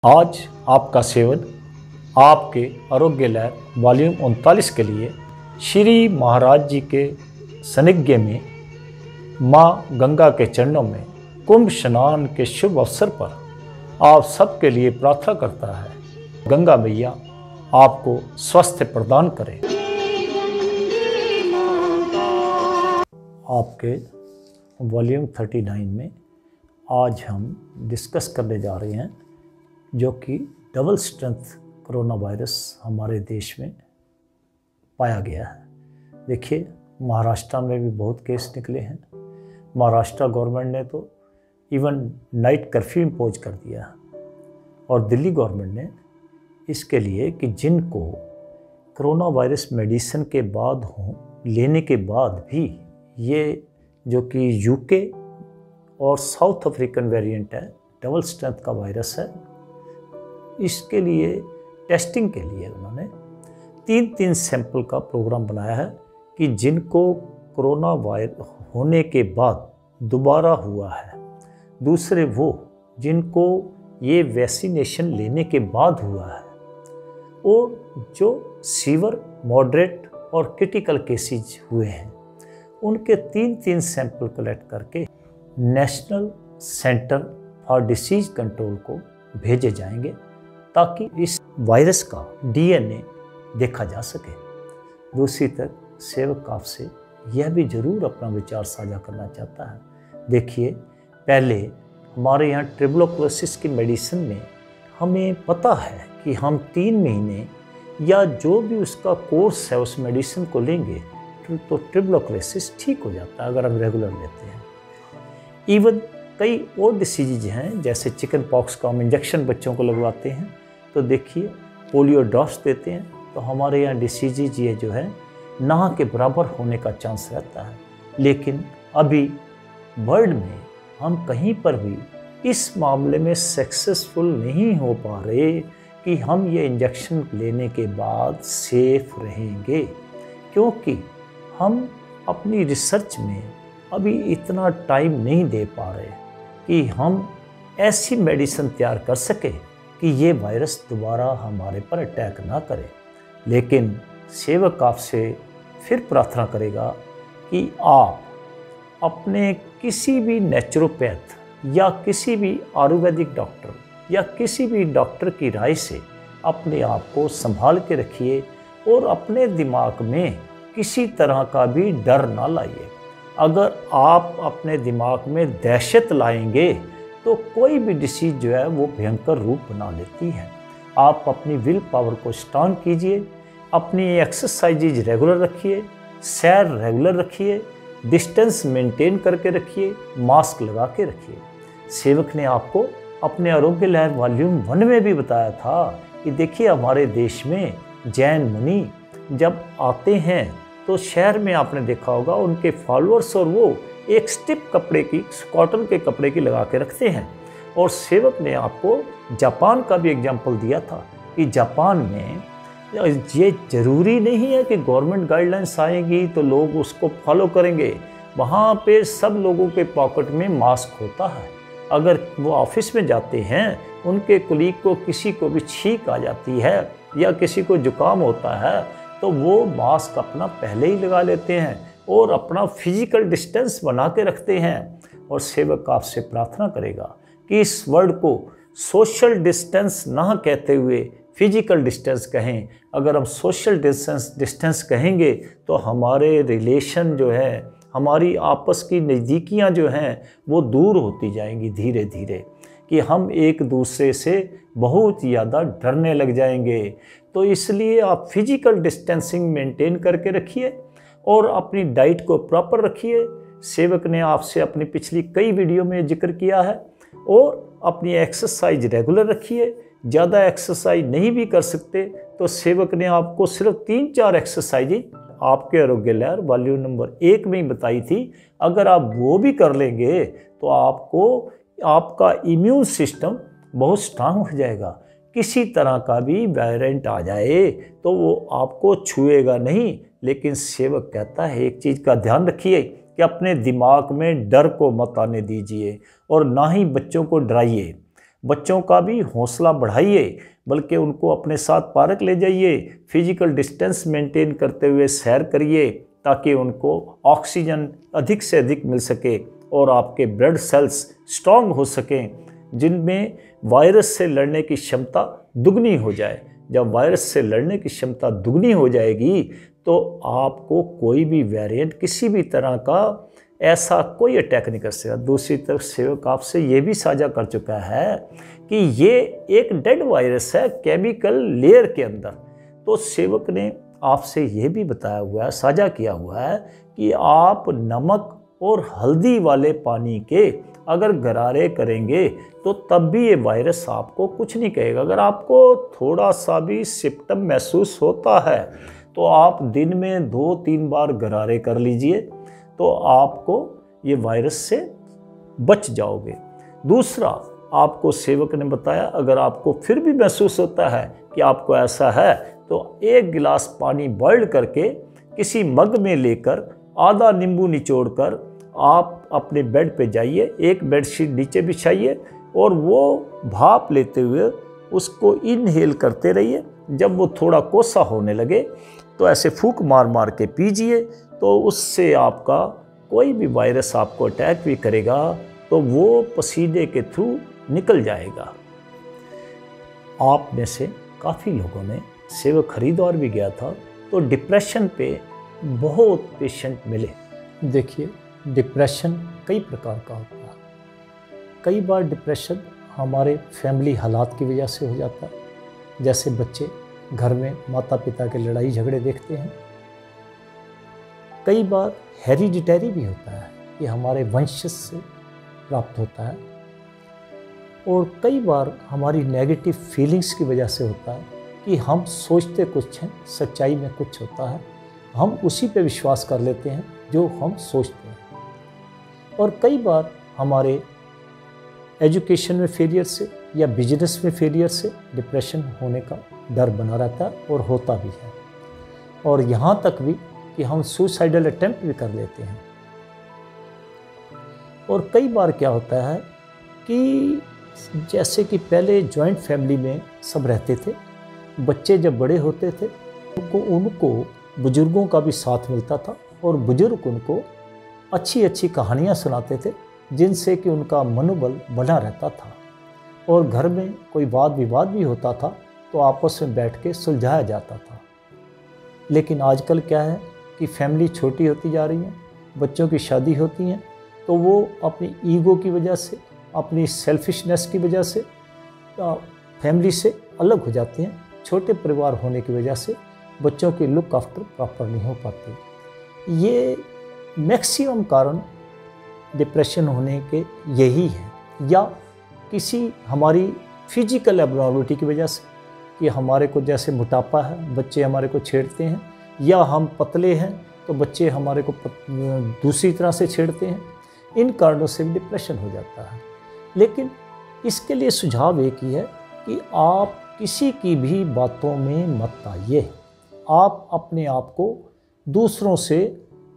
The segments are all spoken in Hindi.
आज आपका सेवन आपके आरोग्य लहर वॉल्यूम 39 के लिए श्री महाराज जी के सानिध्य में माँ गंगा के चरणों में कुंभ स्नान के शुभ अवसर पर आप सबके लिए प्रार्थना करता है। गंगा मैया आपको स्वास्थ्य प्रदान करें। आपके वॉल्यूम 39 में आज हम डिस्कस करने जा रहे हैं जो कि डबल स्ट्रेंथ कोरोना वायरस हमारे देश में पाया गया है। देखिए, महाराष्ट्र में भी बहुत केस निकले हैं। महाराष्ट्र गवर्नमेंट ने तो इवन नाइट कर्फ्यू इम्पोज कर दिया और दिल्ली गवर्नमेंट ने इसके लिए कि जिनको कोरोना वायरस मेडिसिन के बाद हों लेने के बाद भी ये जो कि यूके और साउथ अफ्रीकन वेरिएंट है, डबल स्ट्रेंथ का वायरस है, इसके लिए टेस्टिंग के लिए उन्होंने तीन सैंपल का प्रोग्राम बनाया है कि जिनको कोरोना वायरस होने के बाद दोबारा हुआ है, दूसरे वो जिनको ये वैक्सीनेशन लेने के बाद हुआ है, और जो सीवर मॉडरेट और क्रिटिकल केसेज हुए हैं, उनके तीन सैंपल कलेक्ट करके national centre for disease control को भेजे जाएंगे ताकि इस वायरस का डीएनए देखा जा सके। दूसरी तरफ सेवक आपसे यह भी ज़रूर अपना विचार साझा करना चाहता है। देखिए, पहले हमारे यहाँ ट्यूबरकुलोसिस की मेडिसिन में हमें पता है कि हम 3 महीने या जो भी उसका कोर्स है उस मेडिसिन को लेंगे तो ट्यूबरकुलोसिस ठीक हो जाता है अगर हम रेगुलर लेते हैं। इवन कई और डिसीज़ हैं, जैसे चिकन पॉक्स का हम इंजेक्शन बच्चों को लगवाते हैं, तो देखिए पोलियो ड्रॉप्स देते हैं, तो हमारे यहाँ डिसीज़ ये जो है ना के बराबर होने का चांस रहता है। लेकिन अभी वर्ल्ड में हम कहीं पर भी इस मामले में सक्सेसफुल नहीं हो पा रहे कि हम ये इंजेक्शन लेने के बाद सेफ रहेंगे, क्योंकि हम अपनी रिसर्च में अभी इतना टाइम नहीं दे पा रहे कि हम ऐसी मेडिसिन तैयार कर सके कि ये वायरस दोबारा हमारे पर अटैक ना करे। लेकिन सेवक आपसे फिर प्रार्थना करेगा कि आप अपने किसी भी नेचुरोपैथ या किसी भी आयुर्वेदिक डॉक्टर या किसी भी डॉक्टर की राय से अपने आप को संभाल के रखिए और अपने दिमाग में किसी तरह का भी डर ना लाइए। अगर आप अपने दिमाग में दहशत लाएंगे तो कोई भी डिसीज़ जो है वो भयंकर रूप बना लेती है। आप अपनी विल पावर को स्ट्रांग कीजिए, अपनी एक्सरसाइज रेगुलर रखिए, सैर रेगुलर रखिए, डिस्टेंस मेंटेन करके रखिए, मास्क लगा के रखिए। सेवक ने आपको अपने आरोग्य लहर वॉल्यूम 1 में भी बताया था कि देखिए, हमारे देश में जैन मुनि जब आते हैं तो शहर में आपने देखा होगा उनके फॉलोअर्स और वो एक स्टिप कपड़े की, कॉटन के कपड़े की लगा के रखते हैं। और सेवक ने आपको जापान का भी एग्जाम्पल दिया था कि जापान में ये ज़रूरी नहीं है कि गवर्नमेंट गाइडलाइंस आएगी तो लोग उसको फॉलो करेंगे। वहाँ पे सब लोगों के पॉकेट में मास्क होता है। अगर वो ऑफिस में जाते हैं, उनके कुलीग को किसी को भी छींक आ जाती है या किसी को जुकाम होता है तो वो मास्क अपना पहले ही लगा लेते हैं और अपना फिजिकल डिस्टेंस बना के रखते हैं। और सेवक आपसे प्रार्थना करेगा कि इस वर्ड को सोशल डिस्टेंस ना कहते हुए फिजिकल डिस्टेंस कहें। अगर हम सोशल डिस्टेंस कहेंगे तो हमारे रिलेशन जो है, हमारी आपस की नज़दीकियाँ जो हैं वो दूर होती जाएंगी धीरे धीरे, कि हम एक दूसरे से बहुत ज़्यादा डरने लग जाएंगे। तो इसलिए आप फिजिकल डिस्टेंसिंग मेंटेन करके रखिए और अपनी डाइट को प्रॉपर रखिए। सेवक ने आपसे अपनी पिछली कई वीडियो में जिक्र किया है। और अपनी एक्सरसाइज रेगुलर रखिए। ज़्यादा एक्सरसाइज नहीं भी कर सकते तो सेवक ने आपको सिर्फ 3-4 एक्सरसाइज आपके आरोग्य लहर वॉल्यूम नंबर 1 में ही बताई थी। अगर आप वो भी कर लेंगे तो आपका इम्यून सिस्टम बहुत स्ट्रांग हो जाएगा। किसी तरह का भी वेरिएंट आ जाए तो वो आपको छुएगा नहीं। लेकिन सेवक कहता है एक चीज़ का ध्यान रखिए कि अपने दिमाग में डर को मत आने दीजिए और ना ही बच्चों को डराइए। बच्चों का भी हौसला बढ़ाइए, बल्कि उनको अपने साथ पार्क ले जाइए, फिजिकल डिस्टेंस मेंटेन करते हुए सैर करिए, ताकि उनको ऑक्सीजन अधिक से अधिक मिल सके और आपके ब्लड सेल्स स्ट्रांग हो सकें, जिनमें वायरस से लड़ने की क्षमता दुगनी हो जाए। जब वायरस से लड़ने की क्षमता दुगनी हो जाएगी तो आपको कोई भी वेरिएंट किसी भी तरह का ऐसा कोई अटैक नहीं कर सकता। दूसरी तरफ सेवक आपसे ये भी साझा कर चुका है कि ये एक डेड वायरस है केमिकल लेयर के अंदर। तो सेवक ने आपसे ये भी बताया हुआ है, साझा किया हुआ है कि आप नमक और हल्दी वाले पानी के अगर गरारे करेंगे तो तब भी ये वायरस आपको कुछ नहीं कहेगा। अगर आपको थोड़ा सा भी सिम्टम महसूस होता है तो आप दिन में 2-3 बार गरारे कर लीजिए, तो आपको ये वायरस से बच जाओगे। दूसरा, आपको सेवक ने बताया अगर आपको फिर भी महसूस होता है कि आपको ऐसा है तो 1 गिलास पानी बॉइल करके किसी मग में लेकर आधा नींबू निचोड़कर आप अपने बेड पे जाइए, एक बेडशीट नीचे बिछाइए और वो भाप लेते हुए उसको इनहेल करते रहिए। जब वो थोड़ा कोसा होने लगे तो ऐसे फूंक मार मार के पीजिए, तो उससे आपका कोई भी वायरस आपको अटैक भी करेगा तो वो पसीने के थ्रू निकल जाएगा। आप में से काफ़ी लोगों ने सेवक हरिद्वार भी गया था तो डिप्रेशन पे बहुत पेशेंट मिले। देखिए, डिप्रेशन कई प्रकार का होता है। कई बार डिप्रेशन हमारे फैमिली हालात की वजह से हो जाता है, जैसे बच्चे घर में माता पिता के लड़ाई झगड़े देखते हैं। कई बार हेरिडिटरी भी होता है, ये हमारे वंशज से प्राप्त होता है। और कई बार हमारी नेगेटिव फीलिंग्स की वजह से होता है कि हम सोचते कुछ हैं, सच्चाई में कुछ होता है, हम उसी पे विश्वास कर लेते हैं जो हम सोचते हैं। और कई बार हमारे एजुकेशन में फेलियर से या बिजनेस में फेलियर से डिप्रेशन होने का डर बना रहता है और होता भी है। और यहाँ तक भी कि हम सुसाइडल अटेम्प्ट भी कर लेते हैं। और कई बार क्या होता है कि जैसे कि पहले जॉइंट फैमिली में सब रहते थे, बच्चे जब बड़े होते थे उनको बुजुर्गों का भी साथ मिलता था और बुजुर्ग उनको अच्छी अच्छी कहानियाँ सुनाते थे, जिनसे कि उनका मनोबल बना रहता था। और घर में कोई वाद विवाद भी होता था तो आपस में बैठ के सुलझाया जाता था। लेकिन आजकल क्या है कि फैमिली छोटी होती जा रही है, बच्चों की शादी होती है तो वो अपनी ईगो की वजह से, अपनी सेल्फिशनेस की वजह से फैमिली से अलग हो जाते हैं। छोटे परिवार होने की वजह से बच्चों की लुक आफ्टर प्रॉपर नहीं हो पाती। ये मैक्सिमम कारण डिप्रेशन होने के यही है, या किसी हमारी फिजिकल एब्नॉर्मलिटी की वजह से कि हमारे को जैसे मोटापा है, बच्चे हमारे को छेड़ते हैं, या हम पतले हैं तो बच्चे हमारे को दूसरी तरह से छेड़ते हैं। इन कारणों से भी डिप्रेशन हो जाता है। लेकिन इसके लिए सुझाव एक ही है कि आप किसी की भी बातों में मत आइए। आप अपने आप को दूसरों से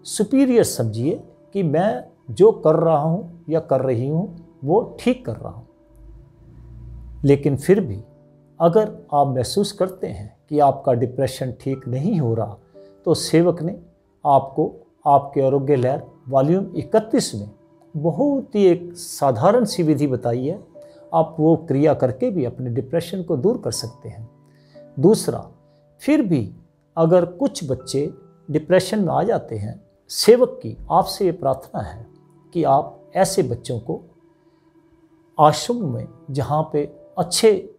सुपीरियर समझिए कि मैं जो कर रहा हूँ या कर रही हूँ वो ठीक कर रहा हूँ। लेकिन फिर भी अगर आप महसूस करते हैं कि आपका डिप्रेशन ठीक नहीं हो रहा तो सेवक ने आपको आपके आरोग्य लहर वॉल्यूम 31 में बहुत ही एक साधारण सी विधि बताई है। आप वो क्रिया करके भी अपने डिप्रेशन को दूर कर सकते हैं। दूसरा, फिर भी अगर कुछ बच्चे डिप्रेशन में आ जाते हैं, सेवक की आपसे ये प्रार्थना है कि आप ऐसे बच्चों को आश्रम में, जहाँ पे अच्छे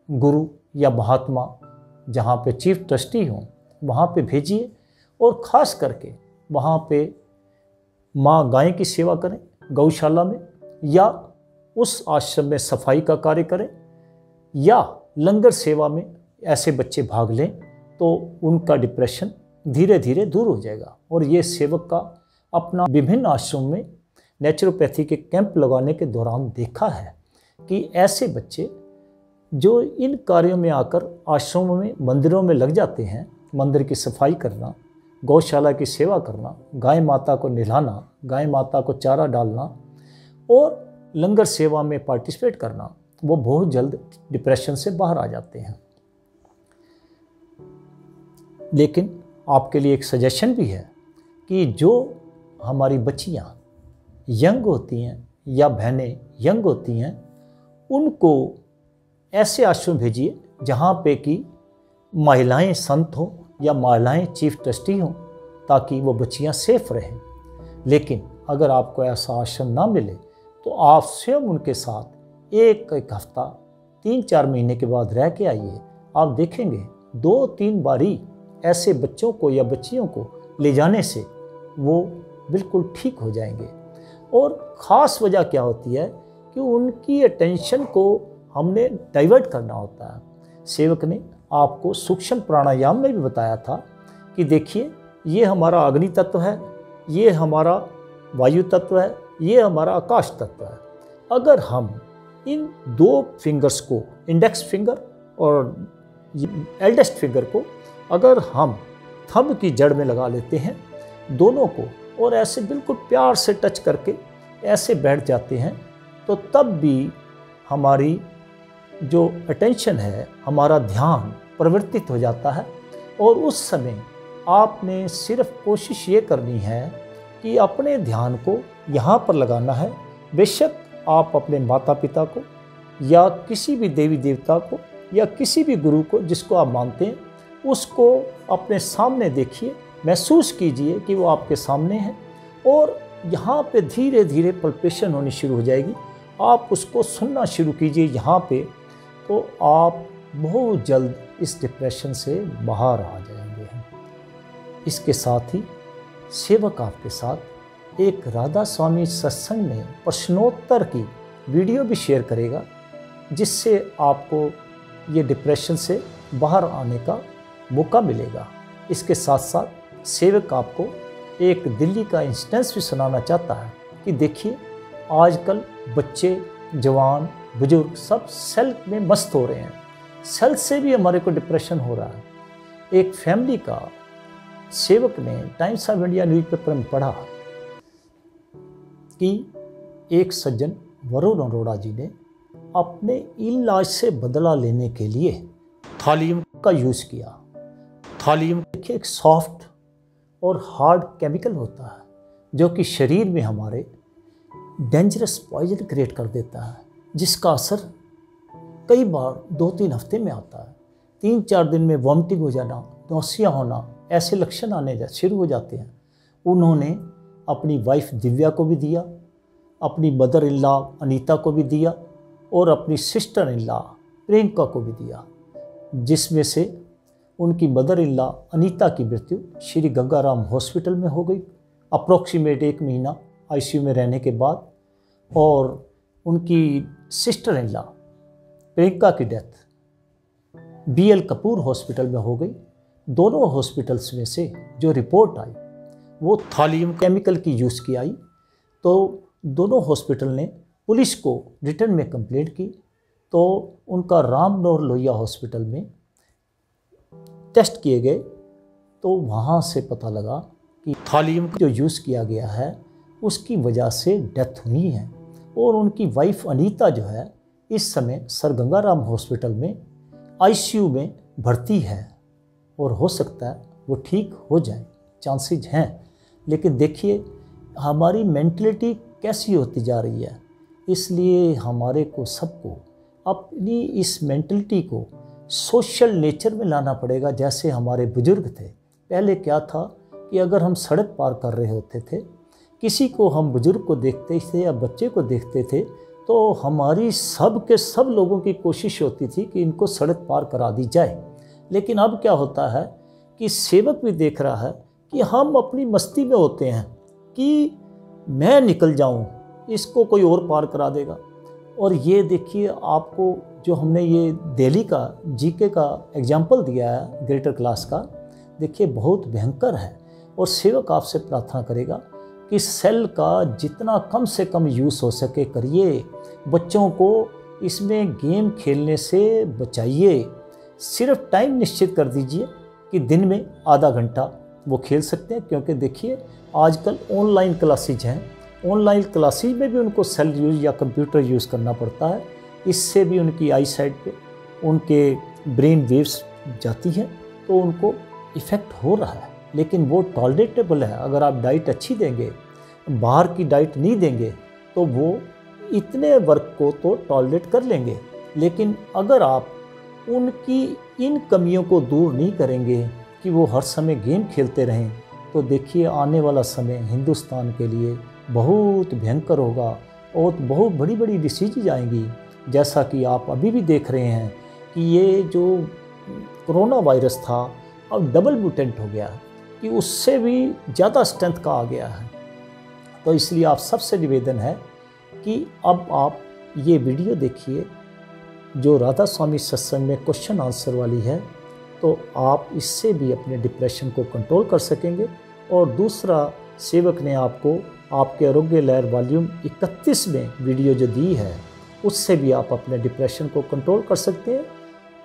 गुरु या महात्मा, जहाँ पे चीफ ट्रस्टी हों, वहाँ पे भेजिए। और ख़ास करके वहाँ पे माँ गाय की सेवा करें गौशाला में, या उस आश्रम में सफाई का कार्य करें, या लंगर सेवा में ऐसे बच्चे भाग लें तो उनका डिप्रेशन धीरे धीरे दूर हो जाएगा। और ये सेवक का अपना विभिन्न आश्रम में नेचुरोपैथी के कैंप लगाने के दौरान देखा है कि ऐसे बच्चे जो इन कार्यों में आकर आश्रमों में, मंदिरों में लग जाते हैं, मंदिर की सफाई करना, गौशाला की सेवा करना, गाय माता को नहलाना, गाय माता को चारा डालना और लंगर सेवा में पार्टिसिपेट करना, वो बहुत जल्द डिप्रेशन से बाहर आ जाते हैं। लेकिन आपके लिए एक सजेशन भी है कि जो हमारी बच्चियां यंग होती हैं या बहनें यंग होती हैं, उनको ऐसे आश्रम भेजिए जहाँ पे कि महिलाएं संत हों या महिलाएं चीफ ट्रस्टी हों, ताकि वो बच्चियां सेफ रहें। लेकिन अगर आपको ऐसा आश्रम ना मिले तो आप स्वयं उनके साथ एक हफ्ता 3-4 महीने के बाद रह के आइए। आप देखेंगे 2-3 बारी ऐसे बच्चों को या बच्चियों को ले जाने से वो बिल्कुल ठीक हो जाएंगे। और ख़ास वजह क्या होती है कि उनकी अटेंशन को हमने डाइवर्ट करना होता है। सेवक ने आपको सूक्ष्म प्राणायाम में भी बताया था कि देखिए, ये हमारा अग्नि तत्व है, ये हमारा वायु तत्व है, ये हमारा आकाश तत्व है। अगर हम इन 2 फिंगर्स को, इंडेक्स फिंगर और एल्डेस्ट फिंगर को, अगर हम थंब की जड़ में लगा लेते हैं दोनों को, और ऐसे बिल्कुल प्यार से टच करके ऐसे बैठ जाते हैं, तो तब भी हमारी जो अटेंशन है, हमारा ध्यान परिवर्तित हो जाता है। और उस समय आपने सिर्फ कोशिश ये करनी है कि अपने ध्यान को यहाँ पर लगाना है। बेशक आप अपने माता पिता को या किसी भी देवी देवता को या किसी भी गुरु को जिसको आप मानते हैं, उसको अपने सामने देखिए, महसूस कीजिए कि वो आपके सामने है, और यहाँ पे धीरे धीरे पल्पेशन होनी शुरू हो जाएगी। आप उसको सुनना शुरू कीजिए यहाँ पे, तो आप बहुत जल्द इस डिप्रेशन से बाहर आ जाएंगे। इसके साथ ही सेवक आपके साथ एक राधा स्वामी सत्संग में प्रश्नोत्तर की वीडियो भी शेयर करेगा, जिससे आपको ये डिप्रेशन से बाहर आने का मौका मिलेगा। इसके साथ साथ सेवक आपको एक दिल्ली का इंस्टेंस भी सुनाना चाहता है कि देखिए, आजकल बच्चे, जवान, बुजुर्ग सब सेल में मस्त हो रहे हैं। सेल से भी हमारे को डिप्रेशन हो रहा है। एक फैमिली का सेवक ने टाइम्स ऑफ इंडिया न्यूज़पेपर में पढ़ा कि एक सज्जन वरुण अरोड़ा जी ने अपने इलाज से बदला लेने के लिए थालियम का यूज़ किया। थालियम देखिए एक सॉफ्ट और हार्ड केमिकल होता है, जो कि शरीर में हमारे डेंजरस पॉइजन क्रिएट कर देता है, जिसका असर कई बार 2-3 हफ्ते में आता है। 3-4 दिन में वॉमिटिंग हो जाना, नौसिया होना, ऐसे लक्षण आने शुरू हो जाते हैं। उन्होंने अपनी वाइफ दिव्या को भी दिया, अपनी मदर इन लॉ अनीता को भी दिया, और अपनी सिस्टर इन लॉ प्रियंका को भी दिया, जिसमें से उनकी मदर इन लॉ अनीता की मृत्यु श्री गंगाराम हॉस्पिटल में हो गई, अप्रोक्सीमेट 1 महीना आईसीयू में रहने के बाद, और उनकी सिस्टर इन लॉ प्रियंका की डेथ BL कपूर हॉस्पिटल में हो गई। दोनों हॉस्पिटल्स में से जो रिपोर्ट आई वो थालियम केमिकल की यूज़ की आई। तो दोनों हॉस्पिटल ने पुलिस को रिटर्न में कंप्लेंट की, तो उनका राम मनोहर लोहिया हॉस्पिटल में टेस्ट किए गए, तो वहाँ से पता लगा कि थालियम जो यूज़ किया गया है उसकी वजह से डेथ हुई है। और उनकी वाइफ अनीता जो है इस समय सर गंगाराम हॉस्पिटल में आईसीयू में भर्ती है, और हो सकता है वो ठीक हो जाए, चांसेस हैं। लेकिन देखिए हमारी मेंटलिटी कैसी होती जा रही है, इसलिए हमारे को सबको अपनी इस मेंटलिटी को सोशल नेचर में लाना पड़ेगा। जैसे हमारे बुजुर्ग थे, पहले क्या था कि अगर हम सड़क पार कर रहे होते थे, किसी को हम बुजुर्ग को देखते थे या बच्चे को देखते थे, तो हमारी सब के सब लोगों की कोशिश होती थी कि इनको सड़क पार करा दी जाए। लेकिन अब क्या होता है कि सेवक भी देख रहा है कि हम अपनी मस्ती में होते हैं कि मैं निकल जाऊं, इसको कोई और पार करा देगा। और ये देखिए, आपको जो हमने ये दिल्ली का जीके का एग्जाम्पल दिया है ग्रेटर क्लास का, देखिए बहुत भयंकर है। और सेवक आपसे प्रार्थना करेगा कि सेल का जितना कम से कम यूज़ हो सके करिए, बच्चों को इसमें गेम खेलने से बचाइए। सिर्फ टाइम निश्चित कर दीजिए कि दिन में आधा घंटा वो खेल सकते हैं, क्योंकि देखिए आजकल ऑनलाइन क्लासेज हैं, ऑनलाइन क्लासेज में भी उनको सेल यूज़ या कंप्यूटर यूज़ करना पड़ता है। इससे भी उनकी आई साइड पे उनके ब्रेन वेव्स जाती हैं, तो उनको इफ़ेक्ट हो रहा है। लेकिन वो टॉलरेटेबल है। अगर आप डाइट अच्छी देंगे, बाहर की डाइट नहीं देंगे, तो वो इतने वर्क को तो टॉलरेट कर लेंगे। लेकिन अगर आप उनकी इन कमियों को दूर नहीं करेंगे कि वो हर समय गेम खेलते रहें, तो देखिए आने वाला समय हिंदुस्तान के लिए बहुत भयंकर होगा और बहुत बड़ी बड़ी डिसीज़ आएंगी। जैसा कि आप अभी भी देख रहे हैं कि ये जो कोरोना वायरस था अब डबल म्यूटेंट हो गया, कि उससे भी ज़्यादा स्ट्रेंथ का आ गया है। तो इसलिए आप सबसे निवेदन है कि अब आप ये वीडियो देखिए जो राधा स्वामी सत्संग में क्वेश्चन आंसर वाली है, तो आप इससे भी अपने डिप्रेशन को कंट्रोल कर सकेंगे। और दूसरा, सेवक ने आपको आपके आरोग्य लहर वॉल्यूम 31 में वीडियो जो दी है, उससे भी आप अपने डिप्रेशन को कंट्रोल कर सकते हैं।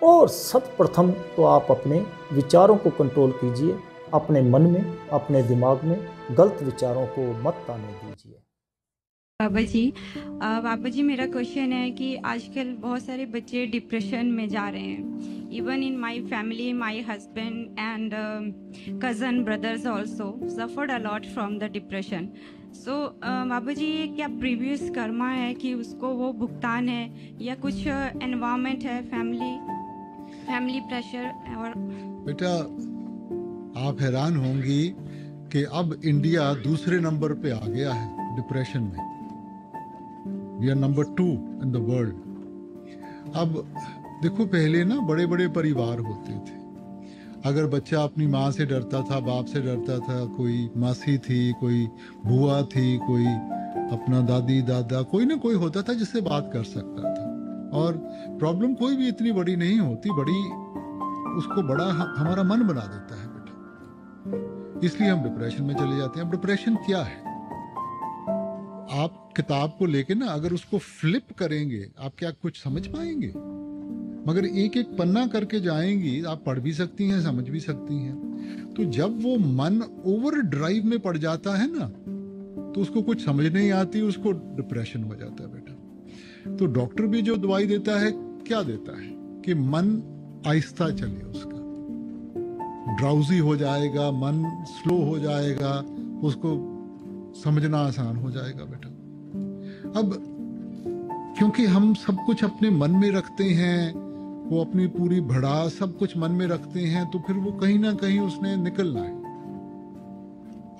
और सर्वप्रथम तो आप अपने विचारों को कंट्रोल कीजिए, अपने मन में, अपने दिमाग में गलत विचारों को मत आने दीजिए। बाबा जी मेरा क्वेश्चन है कि आजकल बहुत सारे बच्चे डिप्रेशन में जा रहे हैं। Even in my family, my husband and cousin brothers also suffered a lot from the depression. So Baba ji, ये क्या प्रीवियस कर्मा है कि उसको वो भुगतान है, या कुछ एनवायरनमेंट है, फैमिली प्रेशर? और बेटा, आप हैरान होंगी कि अब इंडिया दूसरे नंबर पे आ गया है डिप्रेशन में। We are number 2 in the world. अब देखो, पहले ना बड़े बड़े परिवार होते थे। अगर बच्चा अपनी माँ से डरता था, बाप से डरता था, कोई मासी थी, कोई बुआ थी, कोई अपना दादी दादा, कोई ना कोई होता था जिससे बात कर सकता था। और प्रॉब्लम कोई भी इतनी बड़ी नहीं होती, बड़ी उसको बड़ा हमारा मन बना देता है बेटा, इसलिए हम डिप्रेशन में चले जाते हैं। अब डिप्रेशन क्या है? आप किताब को लेके ना अगर उसको फ्लिप करेंगे, आप क्या कुछ समझ पाएंगे? मगर एक एक पन्ना करके जाएंगी, आप पढ़ भी सकती हैं, समझ भी सकती हैं। तो जब वो मन ओवर ड्राइव में पड़ जाता है ना, तो उसको कुछ समझ नहीं आती, उसको डिप्रेशन हो जाता है बेटा। तो डॉक्टर भी जो दवाई देता है, क्या देता है कि मन आहिस्ता चले, उसका ड्राउजी हो जाएगा, मन स्लो हो जाएगा, उसको समझना आसान हो जाएगा बेटा। अब क्योंकि हम सब कुछ अपने मन में रखते हैं, वो अपनी पूरी भड़ास सब कुछ मन में रखते हैं, तो फिर वो कहीं ना कहीं उसने निकलना है।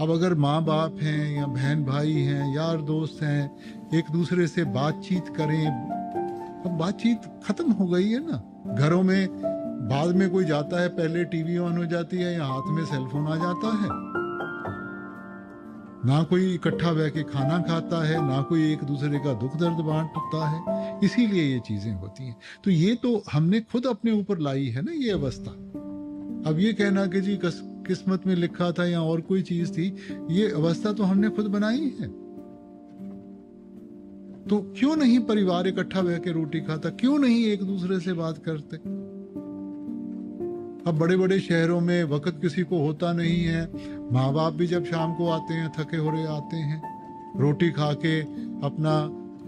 अब अगर माँ बाप हैं या बहन भाई हैं, यार दोस्त हैं, एक दूसरे से बातचीत करें। अब बातचीत खत्म हो गई है ना। घरों में बाद में कोई जाता है, पहले टीवी ऑन हो जाती है या हाथ में सेलफोन आ जाता है। ना कोई इकट्ठा बैठ के खाना खाता है, ना कोई एक दूसरे का दुख दर्द बांटता है। इसीलिए ये चीजें होती हैं। तो ये तो हमने खुद अपने ऊपर लाई है ना ये अवस्था। अब ये कहना कि जी किस्मत में लिखा था या और कोई चीज थी, ये अवस्था तो हमने खुद बनाई है। तो क्यों नहीं परिवार इकट्ठा बैठ के रोटी खाता? क्यों नहीं एक दूसरे से बात करते? अब बड़े बड़े शहरों में वक्त किसी को होता नहीं है। माँ बाप भी जब शाम को आते हैं, थके हो रहे आते हैं, रोटी खा के अपना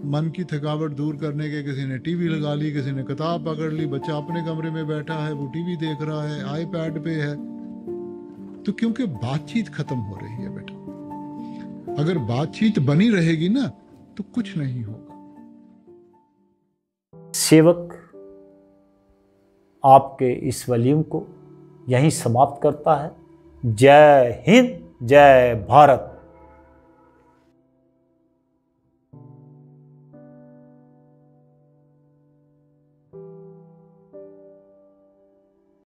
मन की थकावट दूर करने के किसी ने टीवी लगा ली, किसी ने किताब पकड़ ली, बच्चा अपने कमरे में बैठा है, वो टीवी देख रहा है, आईपैड पे है। तो क्योंकि बातचीत खत्म हो रही है बेटा। अगर बातचीत बनी रहेगी ना, तो कुछ नहीं होगा। सेवक आपके इस वॉल्यूम को यहीं समाप्त करता है। जय हिंद, जय भारत।